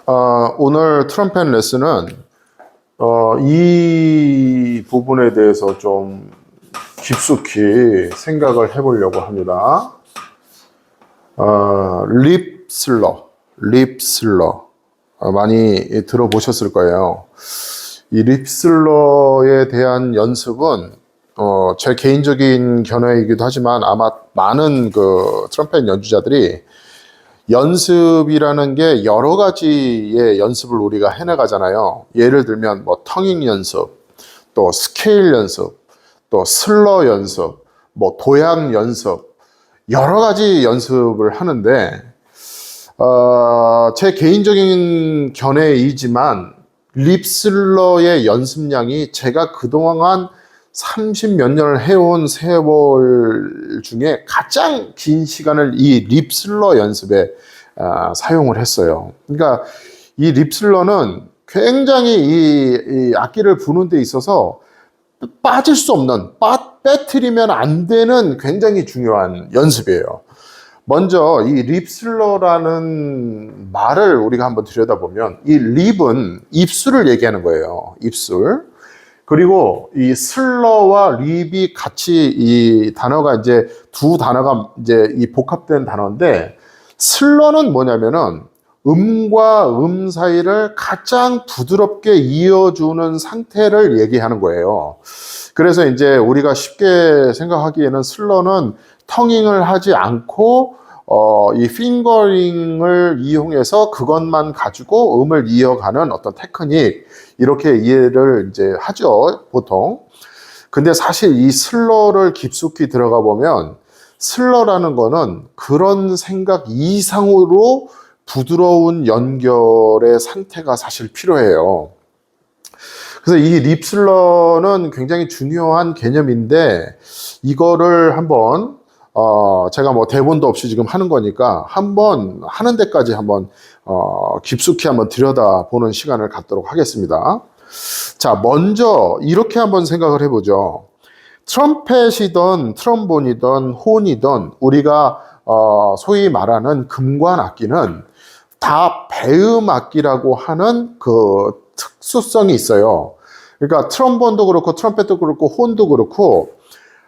오늘 트럼펫 레슨은 이 부분에 대해서 좀 깊숙이 생각을 해보려고 합니다. 립슬러 많이 들어보셨을 거예요. 이 립슬러에 대한 연습은 제 개인적인 견해이기도 하지만 아마 많은 그 트럼펫 연주자들이 연습이라는 게 여러 가지의 연습을 우리가 해나가잖아요. 예를 들면 뭐 터닝 연습, 또 스케일 연습, 또 슬러 연습, 뭐 도약 연습, 여러 가지 연습을 하는데 제 개인적인 견해이지만 립슬러의 연습량이 제가 그동안 30 몇 년을 해온 세월 중에 가장 긴 시간을 이 립슬러 연습에 사용을 했어요. 그러니까 이 립슬러는 굉장히 이 악기를 부는 데 있어서 빠질 수 없는, 빼뜨리면 안 되는 굉장히 중요한 연습이에요. 먼저 이 립슬러라는 말을 우리가 한번 들여다보면 이 립은 입술을 얘기하는 거예요. 입술. 그리고 이 슬러와 립이 같이 이 단어가 이제 두 단어가 이제 이 복합된 단어인데, 슬러는 뭐냐면은 음과 음 사이를 가장 부드럽게 이어주는 상태를 얘기하는 거예요. 그래서 이제 우리가 쉽게 생각하기에는 슬러는 텅잉을 하지 않고 이 핑거링을 이용해서 그것만 가지고 음을 이어가는 어떤 테크닉, 이렇게 이해를 이제 하죠, 보통. 근데 사실 이 슬러를 깊숙이 들어가 보면 슬러라는 거는 그런 생각 이상으로 부드러운 연결의 상태가 사실 필요해요. 그래서 이 립슬러는 굉장히 중요한 개념인데, 이거를 한번 제가 뭐 대본도 없이 지금 하는 거니까 한번 하는 데까지 한번 깊숙이 한번 들여다보는 시간을 갖도록 하겠습니다. 자, 먼저 이렇게 한번 생각을 해보죠. 트럼펫이든 트럼본이든 혼이든 우리가 소위 말하는 금관 악기는 다 배음 악기라고 하는 그 특수성이 있어요. 그러니까 트럼본도 그렇고 트럼펫도 그렇고 혼도 그렇고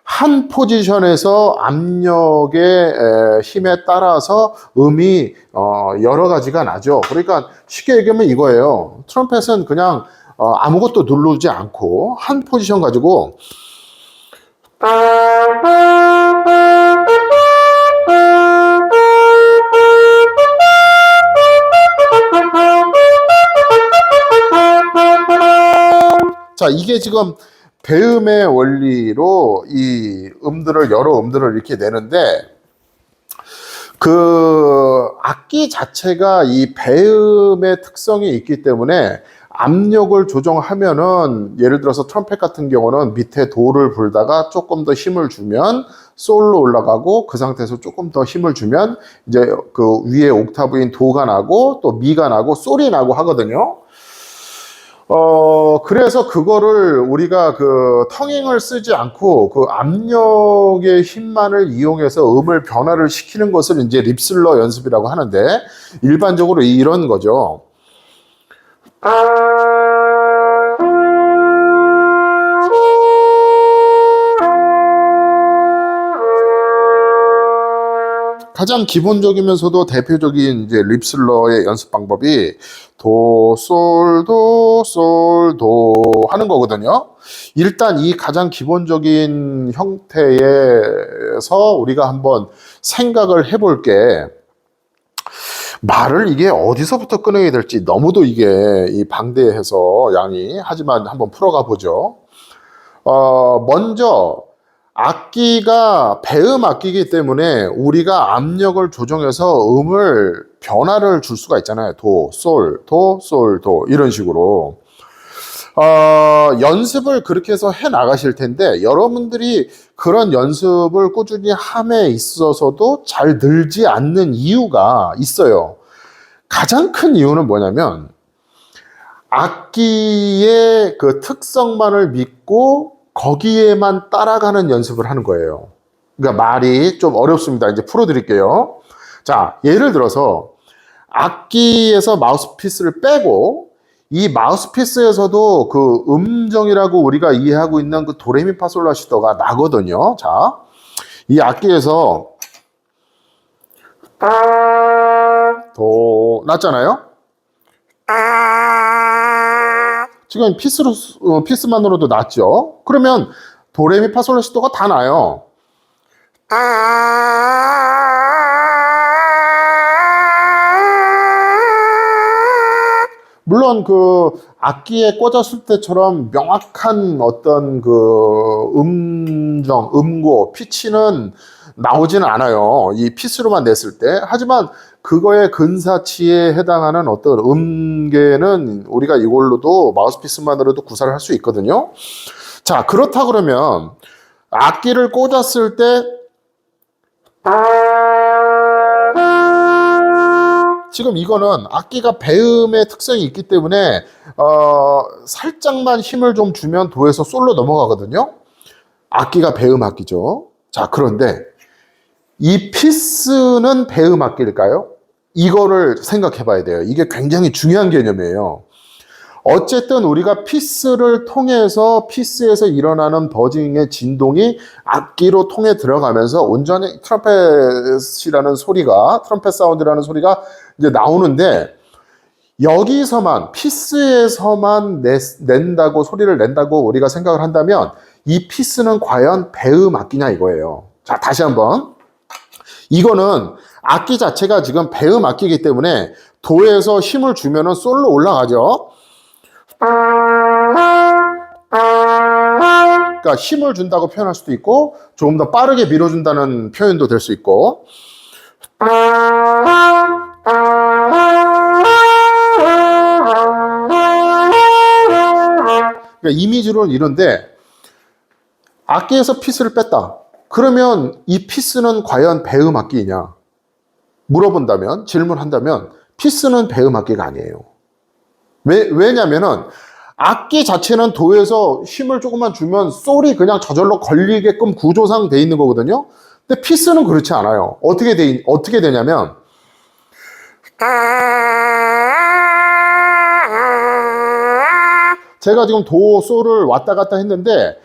한 포지션에서 압력의 힘에 따라서 음이 여러 가지가 나죠. 그러니까 쉽게 얘기하면 이거예요. 트럼펫은 그냥 아무것도 누르지 않고 한 포지션 가지고 자, 이게 지금 배음의 원리로 이 음들을, 여러 음들을 이렇게 내는데, 그 악기 자체가 이 배음의 특성이 있기 때문에 압력을 조정하면은, 예를 들어서 트럼펫 같은 경우는 밑에 도를 불다가 조금 더 힘을 주면 솔로 올라가고, 그 상태에서 조금 더 힘을 주면 이제 그 위에 옥타브인 도가 나고 또 미가 나고 솔이 나고 하거든요. 그래서 그거를 우리가 그 텅잉을 쓰지 않고 그 압력의 힘만을 이용해서 음을 변화를 시키는 것을 이제 립슬러 연습이라고 하는데, 일반적으로 이런 거죠. 가장 기본적이면서도 대표적인 이제 립슬러의 연습 방법이 도, 솔, 도, 솔, 도 하는 거거든요. 일단 이 가장 기본적인 형태에서 우리가 한번 생각을 해볼 게, 말을 이게 어디서부터 꺼내야 될지 너무도 이게 이 방대해서 양이, 하지만 한번 풀어가 보죠. 먼저 악기가 배음 악기이기 때문에 우리가 압력을 조정해서 음을 변화를 줄 수가 있잖아요. 도, 솔, 도, 솔, 도 이런 식으로. 연습을 그렇게 해서 해 나가실 텐데, 여러분들이 그런 연습을 꾸준히 함에 있어서도 잘 늘지 않는 이유가 있어요. 가장 큰 이유는 뭐냐면 악기의 그 특성만을 믿고 거기에만 따라가는 연습을 하는 거예요. 그러니까 말이 좀 어렵습니다. 이제 풀어드릴게요. 자, 예를 들어서 악기에서 마우스피스를 빼고 이 마우스피스에서도 그 음정이라고 우리가 이해하고 있는 그 도레미파솔라시도가 나거든요. 자, 이 악기에서 도 났잖아요. 지금 피스만으로도 났죠. 그러면 도레미파솔라시도가 다 나요. 물론 그 악기에 꽂았을 때처럼 명확한 어떤 그 음정, 음고, 피치는 나오지는 않아요. 이 피스로만 냈을 때. 하지만 그거의 근사치에 해당하는 어떤 음계는 우리가 이걸로도 마우스피스만으로도 구사를 할 수 있거든요. 자, 그렇다 그러면 악기를 꽂았을 때 지금 이거는 악기가 배음의 특성이 있기 때문에 살짝만 힘을 좀 주면 도에서 솔로 넘어가거든요. 악기가 배음 악기죠. 자, 그런데 이 피스는 배음 악기일까요? 이거를 생각해 봐야 돼요. 이게 굉장히 중요한 개념이에요. 어쨌든 우리가 피스를 통해서 피스에서 일어나는 버징의 진동이 악기로 통해 들어가면서 온전히 트럼펫이라는 소리가, 트럼펫 사운드라는 소리가 이제 나오는데, 여기서만 피스에서만 낸다고, 소리를 낸다고 우리가 생각을 한다면 이 피스는 과연 배음 악기냐 이거예요. 자, 다시 한번. 이거는 악기 자체가 지금 배음 악기이기 때문에 도에서 힘을 주면은 솔로 올라가죠. 그러니까 힘을 준다고 표현할 수도 있고 조금 더 빠르게 밀어준다는 표현도 될 수 있고. 그러니까 이미지로는 이런데 악기에서 피스를 뺐다. 그러면 이 피스는 과연 배음 악기이냐? 물어본다면, 질문한다면 피스는 배음 악기가 아니에요. 왜냐면은 악기 자체는 도에서 힘을 조금만 주면 솔이 그냥 저절로 걸리게끔 구조상 돼 있는 거거든요. 근데 피스는 그렇지 않아요. 어떻게 되냐면 제가 지금 도, 솔을 왔다 갔다 했는데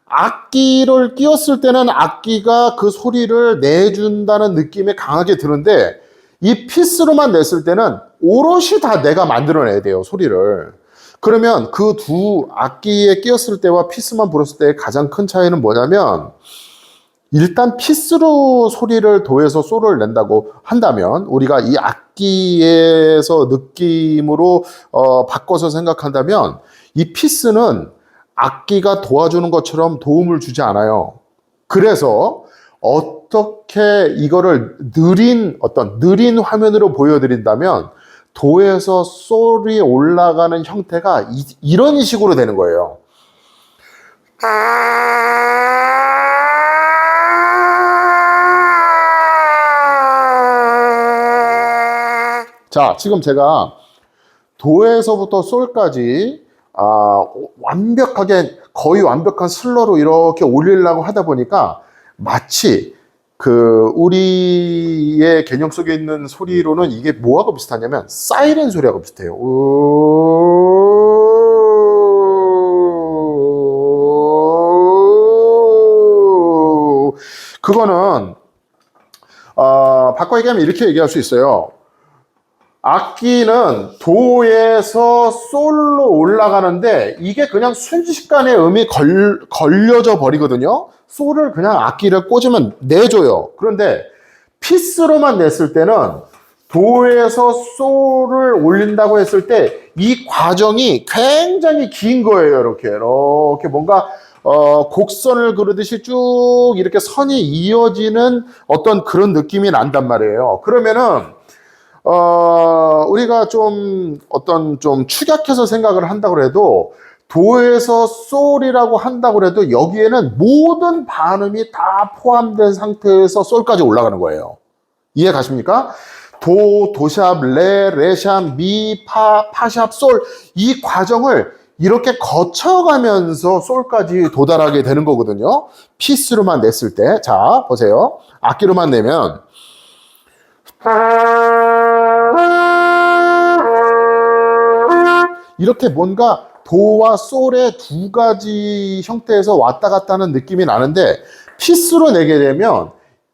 악기를 끼웠을 때는 악기가 그 소리를 내준다는 느낌이 강하게 드는데 이 피스로만 냈을 때는 오롯이 다 내가 만들어내야 돼요, 소리를. 그러면 그 두 악기에 끼웠을 때와 피스만 불었을 때의 가장 큰 차이는 뭐냐면 일단 피스로 소리를 도에서 솔을 낸다고 한다면 우리가 이 악기에서 느낌으로 바꿔서 생각한다면 이 피스는 악기가 도와주는 것처럼 도움을 주지 않아요. 그래서 어떻게 이거를 느린 화면으로 보여드린다면 도에서 솔이 올라가는 형태가 이런 식으로 되는 거예요. 자, 지금 제가 도에서부터 솔까지 완벽하게 거의 완벽한 슬러로 이렇게 올리려고 하다 보니까 마치 그 우리의 개념 속에 있는 소리로는 이게 뭐하고 비슷하냐면 사이렌 소리하고 비슷해요. 그거는 바꿔 얘기하면 이렇게 얘기할 수 있어요. 악기는 도에서 솔로 올라가는데 이게 그냥 순식간에 음이 걸려져 버리거든요. 솔을 그냥 악기를 꽂으면 내줘요. 그런데 피스로만 냈을 때는 도에서 솔을 올린다고 했을 때 이 과정이 굉장히 긴 거예요. 이렇게 뭔가 곡선을 그르듯이 쭉 이렇게 선이 이어지는 어떤 그런 느낌이 난단 말이에요. 그러면은 우리가 좀 축약해서 생각을 한다고 해도 도에서 솔이라고 한다고 해도 여기에는 모든 반음이 다 포함된 상태에서 솔까지 올라가는 거예요. 이해 가십니까? 도, 도샵, 레, 레샵, 미, 파, 파샵, 솔 이 과정을 이렇게 거쳐가면서 솔까지 도달하게 되는 거거든요. 피스로만 냈을 때. 자, 보세요. 악기로만 내면 이렇게 뭔가 도와 솔의 두 가지 형태에서 왔다 갔다 하는 느낌이 나는데 피스로 내게 되면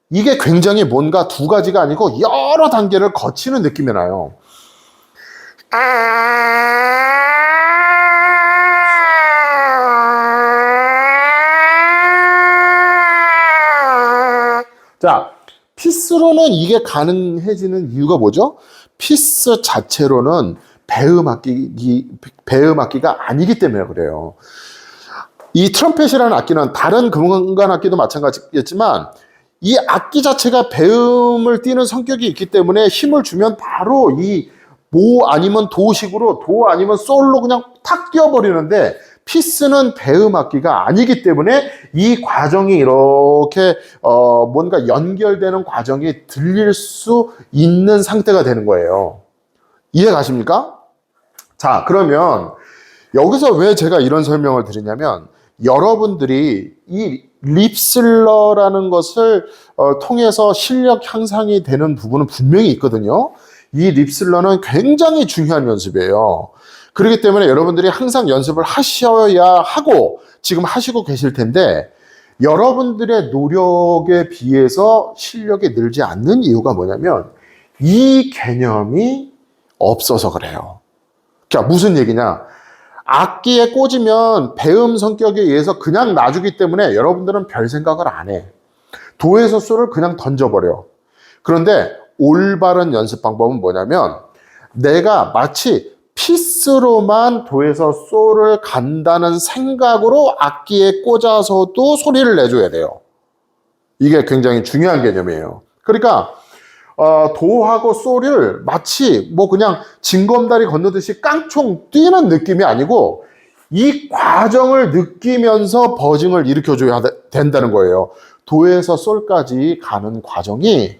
이게 굉장히 뭔가 두 가지가 아니고 여러 단계를 거치는 느낌이 나요. 자, 피스로는 이게 가능해지는 이유가 뭐죠? 피스 자체로는 배음악기가 아니기 때문에 그래요. 이 트럼펫이라는 악기는 다른 금관 악기도 마찬가지겠지만 이 악기 자체가 배음을 띠는 성격이 있기 때문에 힘을 주면 바로 이 모 아니면 도식으로 도 아니면 솔로 그냥 탁 뛰어버리는데 피스는 배음 악기가 아니기 때문에 이 과정이 이렇게 뭔가 연결되는 과정이 들릴 수 있는 상태가 되는 거예요. 이해 가십니까? 자, 그러면 여기서 왜 제가 이런 설명을 드리냐면 여러분들이 이 립슬러라는 것을 통해서 실력 향상이 되는 부분은 분명히 있거든요. 이 립슬러는 굉장히 중요한 연습이에요. 그렇기 때문에 여러분들이 항상 연습을 하셔야 하고 지금 하시고 계실 텐데 여러분들의 노력에 비해서 실력이 늘지 않는 이유가 뭐냐면 이 개념이 없어서 그래요. 자, 무슨 얘기냐? 악기에 꽂으면 배음 성격에 의해서 그냥 놔주기 때문에 여러분들은 별 생각을 안 해. 도에서 솔을 그냥 던져버려. 그런데 올바른 연습 방법은 뭐냐면 내가 마치 피스로만 도에서 솔을 간다는 생각으로 악기에 꽂아서도 소리를 내줘야 돼요. 이게 굉장히 중요한 개념이에요. 그러니까 도하고 솔을 마치 뭐 그냥 징검다리 건너듯이 깡총 뛰는 느낌이 아니고 이 과정을 느끼면서 버징을 일으켜줘야 된다는 거예요. 도에서 솔까지 가는 과정이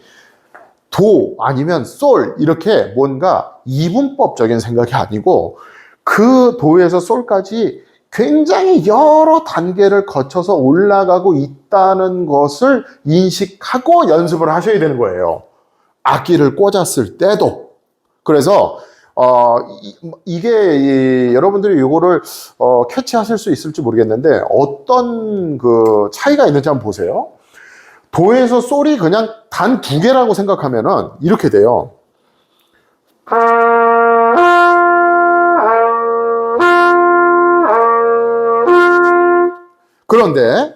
도 아니면 솔 이렇게 뭔가 이분법적인 생각이 아니고 그 도에서 솔까지 굉장히 여러 단계를 거쳐서 올라가고 있다는 것을 인식하고 연습을 하셔야 되는 거예요. 악기를 꽂았을 때도. 그래서 이게 여러분들이 이거를 캐치하실 수 있을지 모르겠는데 어떤 그 차이가 있는지 한번 보세요. 도에서 솔이 그냥 단 두 개라고 생각하면은 이렇게 돼요. 그런데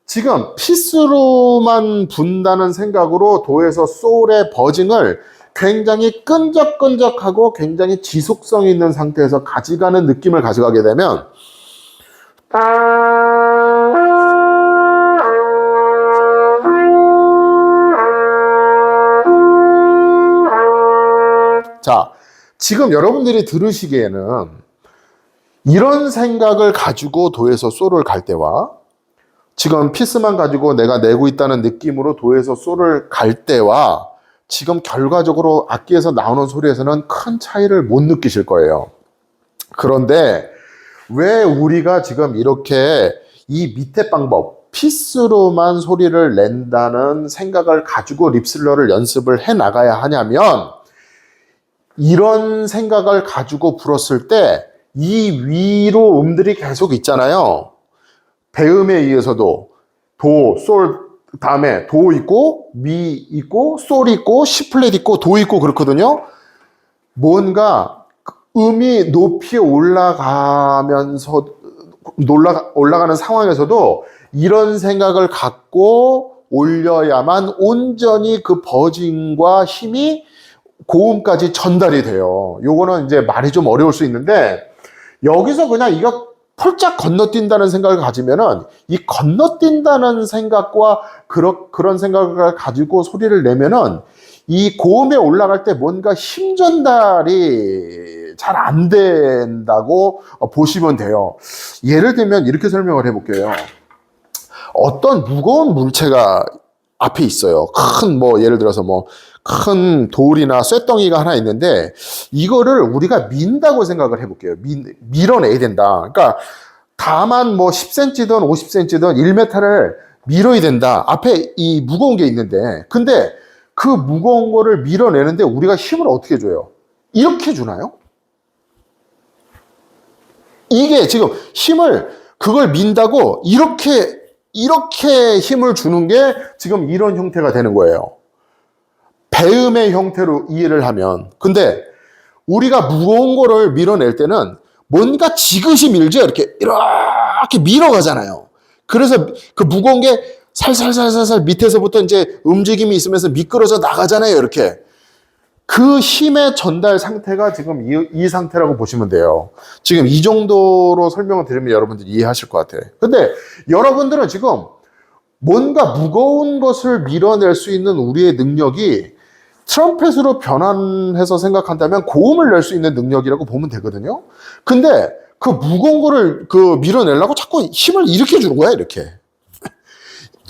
지금 피스로만 분다는 생각으로 도에서 솔의 버징을 굉장히 끈적끈적하고 굉장히 지속성 있는 상태에서 가져가는 느낌을 가져가게 되면 자, 지금 여러분들이 들으시기에는 이런 생각을 가지고 도에서 솔을 갈 때와 지금 피스만 가지고 내가 내고 있다는 느낌으로 도에서 솔을 갈 때와 지금 결과적으로 악기에서 나오는 소리에서는 큰 차이를 못 느끼실 거예요. 그런데 왜 우리가 지금 이렇게 이 밑에 방법, 피스로만 소리를 낸다는 생각을 가지고 립슬러를 연습을 해 나가야 하냐면 이런 생각을 가지고 불었을 때 이 위로 음들이 계속 있잖아요. 배음에 의해서도 도, 솔 다음에 도 있고 미 있고 솔 있고 C 플랫 있고 도 있고 그렇거든요. 뭔가 음이 높이 올라가면서 올라가는 상황에서도 이런 생각을 갖고 올려야만 온전히 그 버징과 힘이 고음까지 전달이 돼요. 요거는 이제 말이 좀 어려울 수 있는데 여기서 그냥 이거 폴짝 건너뛴다는 생각을 가지면은 이 건너뛴다는 생각과 그런 생각을 가지고 소리를 내면은 이 고음에 올라갈 때 뭔가 힘 전달이 잘 안 된다고 보시면 돼요. 예를 들면 이렇게 설명을 해볼게요. 어떤 무거운 물체가 앞에 있어요. 큰 뭐 예를 들어서 뭐 큰 돌이나 쇳덩이가 하나 있는데 이거를 우리가 민다고 생각을 해볼게요. 밀어내야 된다. 그러니까 다만 뭐 10cm든 50cm든 1m를 밀어야 된다. 앞에 이 무거운 게 있는데 근데 그 무거운 거를 밀어내는데 우리가 힘을 어떻게 줘요? 이렇게 주나요? 이게 지금 힘을 그걸 민다고 이렇게 힘을 주는 게 지금 이런 형태가 되는 거예요. 배음의 형태로 이해를 하면. 근데 우리가 무거운 거를 밀어낼 때는 뭔가 지그시 밀죠. 이렇게 밀어가잖아요. 그래서 그 무거운 게 살살살살살 밑에서부터 이제 움직임이 있으면서 미끄러져 나가잖아요. 이렇게. 그 힘의 전달 상태가 지금 이 상태라고 보시면 돼요. 지금 이 정도로 설명을 드리면 여러분들이 이해하실 것 같아요. 근데 여러분들은 지금 뭔가 무거운 것을 밀어낼 수 있는 우리의 능력이 트럼펫으로 변환해서 생각한다면 고음을 낼 수 있는 능력이라고 보면 되거든요. 근데 그 무거운 거를 밀어내려고 자꾸 힘을 이렇게 주는 거야, 이렇게.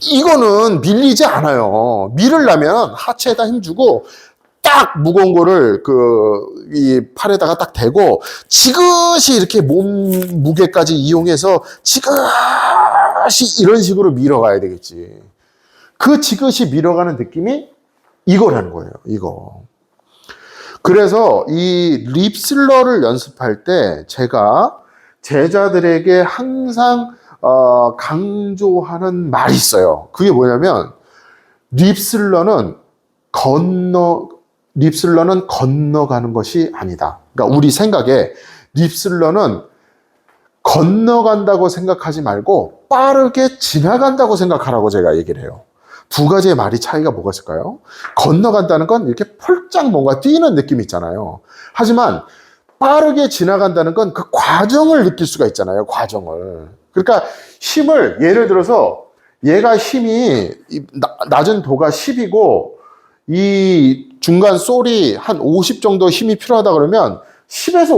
이거는 밀리지 않아요. 밀으려면 하체에다 힘 주고 딱 무거운 거를 이 팔에다가 딱 대고 지그시 이렇게 몸 무게까지 이용해서 지그시 이런 식으로 밀어가야 되겠지. 그 지그시 밀어가는 느낌이 이거라는 거예요. 이거. 그래서 이 립슬러를 연습할 때 제가 제자들에게 항상 강조하는 말이 있어요. 그게 뭐냐면 립슬러는 건너가는 것이 아니다. 그러니까 우리 생각에 립슬러는 건너간다고 생각하지 말고 빠르게 지나간다고 생각하라고 제가 얘기를 해요. 두 가지의 말이 차이가 뭐가 있을까요? 건너간다는 건 이렇게 펄짝 뭔가 뛰는 느낌이 있잖아요. 하지만 빠르게 지나간다는 건 그 과정을 느낄 수가 있잖아요. 과정을. 그러니까 힘을 예를 들어서 얘가 힘이 낮은 도가 10이고 이 중간 솔이 한 50 정도 힘이 필요하다 그러면 10에서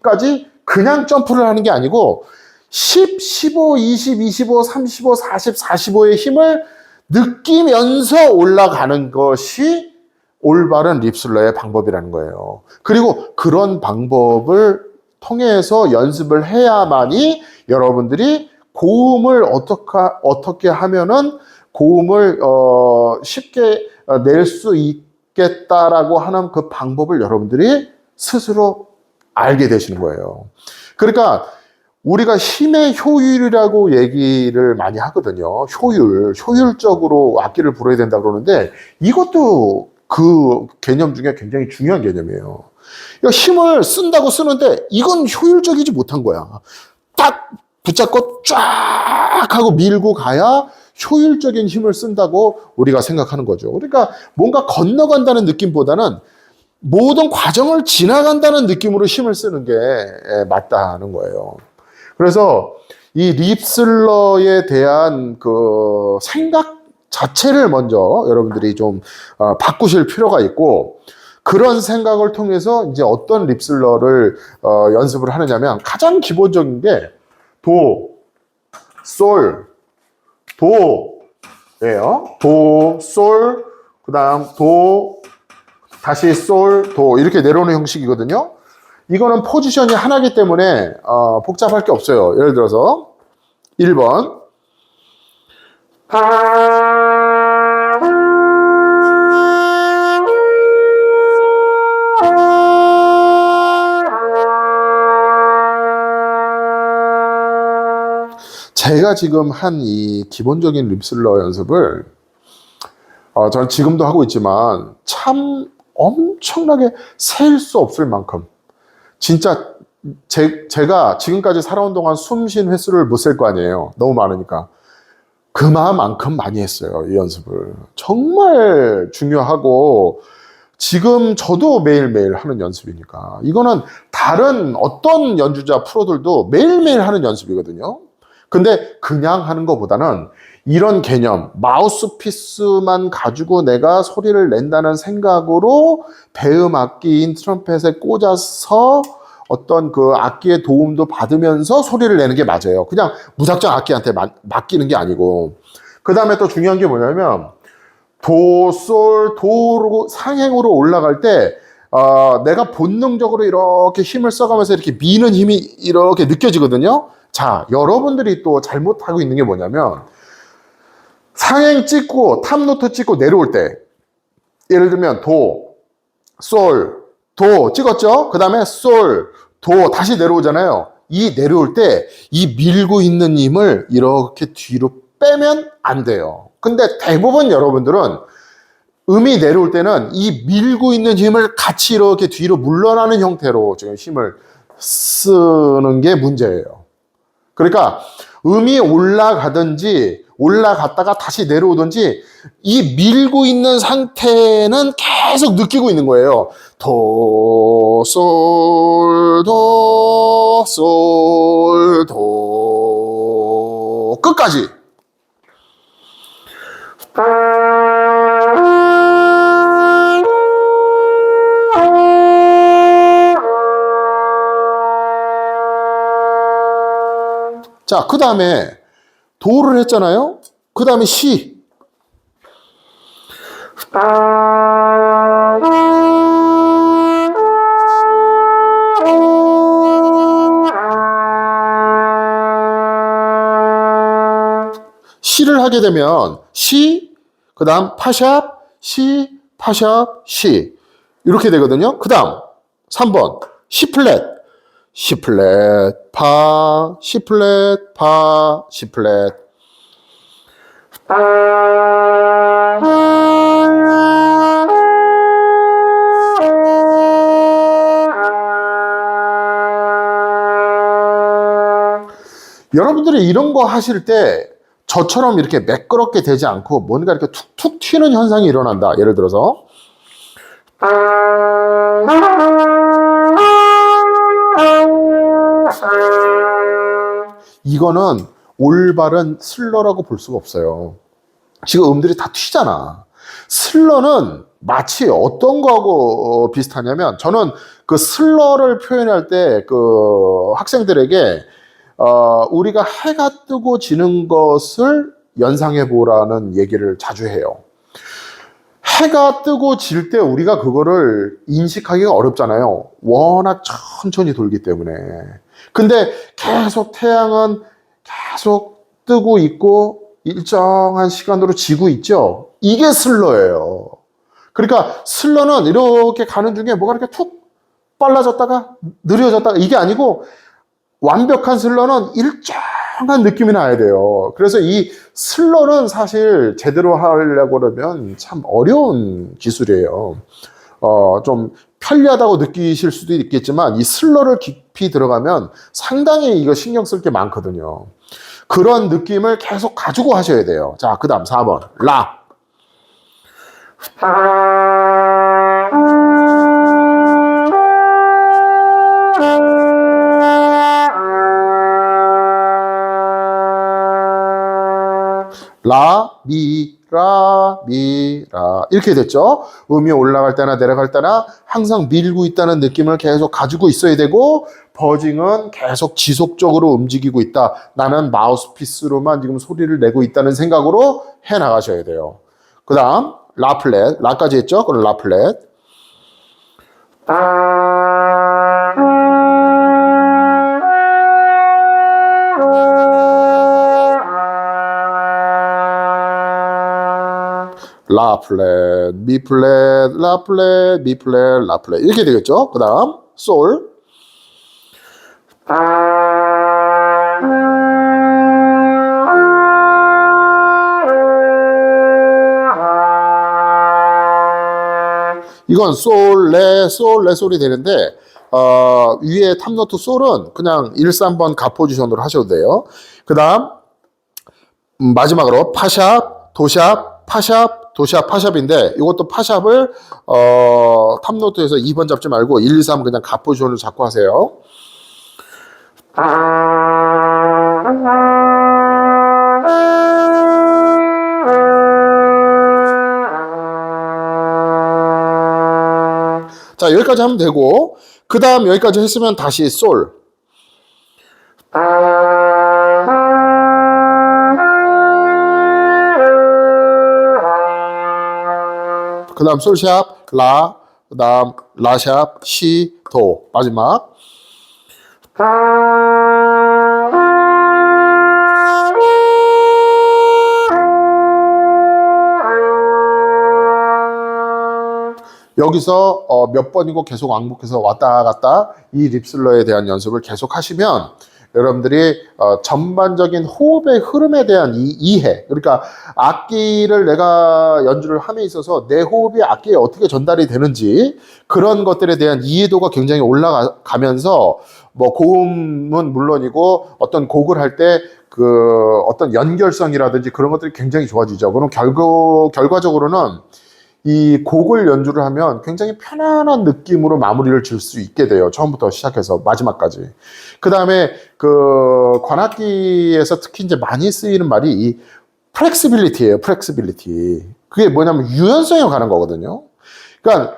50까지 그냥 점프를 하는 게 아니고 10, 15, 20, 25, 35, 40, 45의 힘을 느끼면서 올라가는 것이 올바른 립슬러의 방법이라는 거예요. 그리고 그런 방법을 통해서 연습을 해야만이 여러분들이 고음을 어떻게 하면은 고음을 쉽게 낼 수 있겠다라고 하는 그 방법을 여러분들이 스스로 알게 되시는 거예요. 그러니까 우리가 힘의 효율이라고 얘기를 많이 하거든요. 효율적으로 악기를 불어야 된다 그러는데 이것도 그 개념 중에 굉장히 중요한 개념이에요. 힘을 쓴다고 쓰는데 이건 효율적이지 못한 거야. 딱 붙잡고 쫙 하고 밀고 가야 효율적인 힘을 쓴다고 우리가 생각하는 거죠. 그러니까 뭔가 건너간다는 느낌보다는 모든 과정을 지나간다는 느낌으로 힘을 쓰는 게 맞다는 거예요. 그래서 이 립슬러에 대한 그 생각 자체를 먼저 여러분들이 좀 바꾸실 필요가 있고, 그런 생각을 통해서 이제 어떤 립슬러를 연습을 하느냐면 가장 기본적인 게 도, 솔, 도예요. 도, 솔, 그 다음 도, 다시 솔, 도 이렇게 내려오는 형식이거든요. 이거는 포지션이 하나이기 때문에 복잡할 게 없어요. 예를 들어서 1번 제가 지금 한 이 기본적인 립슬러 연습을 저는 지금도 하고 있지만 참 엄청나게 셀 수 없을 만큼 진짜 제가 지금까지 살아온 동안 숨 쉰 횟수를 못 셀 거 아니에요. 너무 많으니까. 그만큼 많이 했어요. 이 연습을. 정말 중요하고 지금 저도 매일매일 하는 연습이니까. 이거는 다른 어떤 연주자 프로들도 매일매일 하는 연습이거든요. 근데 그냥 하는 것보다는 이런 개념, 마우스피스만 가지고 내가 소리를 낸다는 생각으로 배음 악기인 트럼펫에 꽂아서 어떤 그 악기의 도움도 받으면서 소리를 내는 게 맞아요. 그냥 무작정 악기한테 맡기는 게 아니고. 그 다음에 또 중요한 게 뭐냐면 도, 솔, 도로 상행으로 올라갈 때 내가 본능적으로 이렇게 힘을 써가면서 이렇게 미는 힘이 이렇게 느껴지거든요. 자, 여러분들이 또 잘못하고 있는 게 뭐냐면 상행 찍고 탑노트 찍고 내려올 때 예를 들면 도, 솔, 도 찍었죠? 그 다음에 솔, 도 다시 내려오잖아요. 이 내려올 때 이 밀고 있는 힘을 이렇게 뒤로 빼면 안 돼요. 근데 대부분 여러분들은 음이 내려올 때는 이 밀고 있는 힘을 같이 이렇게 뒤로 물러나는 형태로 지금 힘을 쓰는 게 문제예요. 그러니까 음이 올라가든지 올라갔다가 다시 내려오든지 이 밀고 있는 상태는 계속 느끼고 있는 거예요. 도, 솔, 도, 솔, 도 끝까지. 자, 그 다음에 도를 했잖아요. 그 다음에 시. 시를 하게 되면 시, 그 다음 파샵, 시, 파샵, 시 이렇게 되거든요. 그 다음 3번 시 플랫, 시 플랫, 파, 시 플랫, 파, 시 플랫. 여러분들이 이런 거 하실 때 저처럼 이렇게 매끄럽게 되지 않고 뭔가 이렇게 툭툭 튀는 현상이 일어난다. 예를 들어서 이거는 올바른 슬러라고 볼 수가 없어요. 지금 음들이 다 튀잖아. 슬러는 마치 어떤 거하고 비슷하냐면 저는 그 슬러를 표현할 때 그 학생들에게 우리가 해가 뜨고 지는 것을 연상해 보라는 얘기를 자주 해요. 해가 뜨고 질 때 우리가 그거를 인식하기가 어렵잖아요. 워낙 천천히 돌기 때문에. 근데 계속 태양은 계속 뜨고 있고 일정한 시간으로 지고 있죠. 이게 슬러예요. 그러니까 슬러는 이렇게 가는 중에 뭐가 이렇게 툭 빨라졌다가 느려졌다가 이게 아니고 완벽한 슬러는 일정한 느낌이 나야 돼요. 그래서 이 슬러는 사실 제대로 하려고 그러면 참 어려운 기술이에요. 좀 편리하다고 느끼실 수도 있겠지만 이 슬러를 깊이 들어가면 상당히 이거 신경 쓸 게 많거든요. 그런 느낌을 계속 가지고 하셔야 돼요. 자, 그 다음 4번 라. 라, 미, 라, 미, 라 이렇게 됐죠. 음이 올라갈 때나 내려갈 때나 항상 밀고 있다는 느낌을 계속 가지고 있어야 되고 버징은 계속 지속적으로 움직이고 있다. 나는 마우스피스로만 지금 소리를 내고 있다는 생각으로 해나가셔야 돼요. 그 다음 라 플랫, 라까지 했죠. 그럼 라 플랫. 라 플랫, 미 플랫, 라 플랫, 미 플랫, 라 플랫 이렇게 되겠죠. 그 다음 솔. 이건 솔, 레, 솔, 레, 솔이 되는데 위에 탑노트 솔은 그냥 1, 3번 가 포지션으로 하셔도 돼요. 그 다음 마지막으로 파샵, 도샵, 파샵, 도샵, 파샵인데 이것도 파샵을 탑노트에서 2번 잡지 말고 1, 2, 3 그냥 가 포지션으로 잡고 하세요. 자, 여기까지 하면 되고 그 다음 여기까지 했으면 다시 솔. 그 다음 솔샵, 라, 그 다음 라샵, 시, 도 마지막. 여기서 몇 번이고 계속 왕복해서 왔다 갔다 이 립슬러에 대한 연습을 계속 하시면 여러분들이 전반적인 호흡의 흐름에 대한 이해, 그러니까 악기를 내가 연주를 함에 있어서 내 호흡이 악기에 어떻게 전달이 되는지 그런 것들에 대한 이해도가 굉장히 올라가면서 뭐 고음은 물론이고 어떤 곡을 할 때 그 어떤 연결성이라든지 그런 것들이 굉장히 좋아지죠. 그럼 결과적으로는 이 곡을 연주를 하면 굉장히 편안한 느낌으로 마무리를 줄 수 있게 돼요. 처음부터 시작해서 마지막까지. 그 다음에 그 관악기에서 특히 이제 많이 쓰이는 말이 이 플렉시빌리티예요. 플렉시빌리티. 그게 뭐냐면 유연성에 관한 거거든요. 그러니까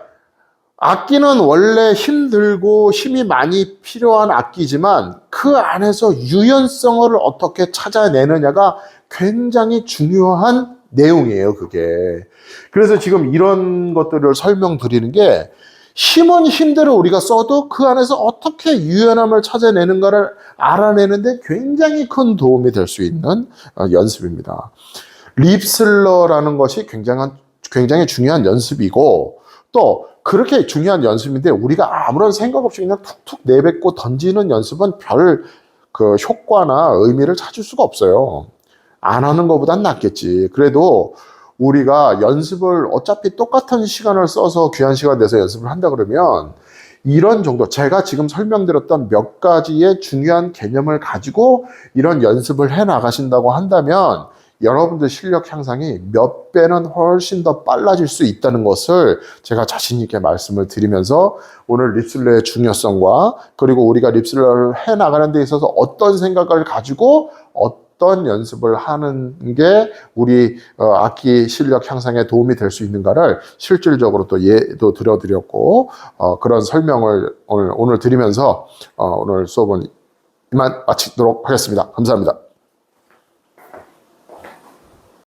악기는 원래 힘들고 힘이 많이 필요한 악기지만 그 안에서 유연성을 어떻게 찾아내느냐가 굉장히 중요한 내용이에요, 그게. 그래서 지금 이런 것들을 설명드리는 게 힘은 힘대로 우리가 써도 그 안에서 어떻게 유연함을 찾아내는가를 알아내는데 굉장히 큰 도움이 될 수 있는 연습입니다. 립슬러라는 것이 굉장히 중요한 연습이고 또 그렇게 중요한 연습인데 우리가 아무런 생각 없이 그냥 툭툭 내뱉고 던지는 연습은 별 그 효과나 의미를 찾을 수가 없어요. 안 하는 것보단 낫겠지. 그래도 우리가 연습을 어차피 똑같은 시간을 써서 귀한 시간 내서 연습을 한다 그러면 이런 정도 제가 지금 설명드렸던 몇 가지의 중요한 개념을 가지고 이런 연습을 해 나가신다고 한다면 여러분들 실력 향상이 몇 배는 훨씬 더 빨라질 수 있다는 것을 제가 자신 있게 말씀을 드리면서 오늘 립슬러의 중요성과 그리고 우리가 립슬러를 해 나가는 데 있어서 어떤 생각을 가지고 어떤 연습을 하는 게 우리 악기 실력 향상에 도움이 될 수 있는가를 실질적으로 또 예도 들어드렸고 그런 설명을 오늘 드리면서 오늘 수업은 이만 마치도록 하겠습니다. 감사합니다.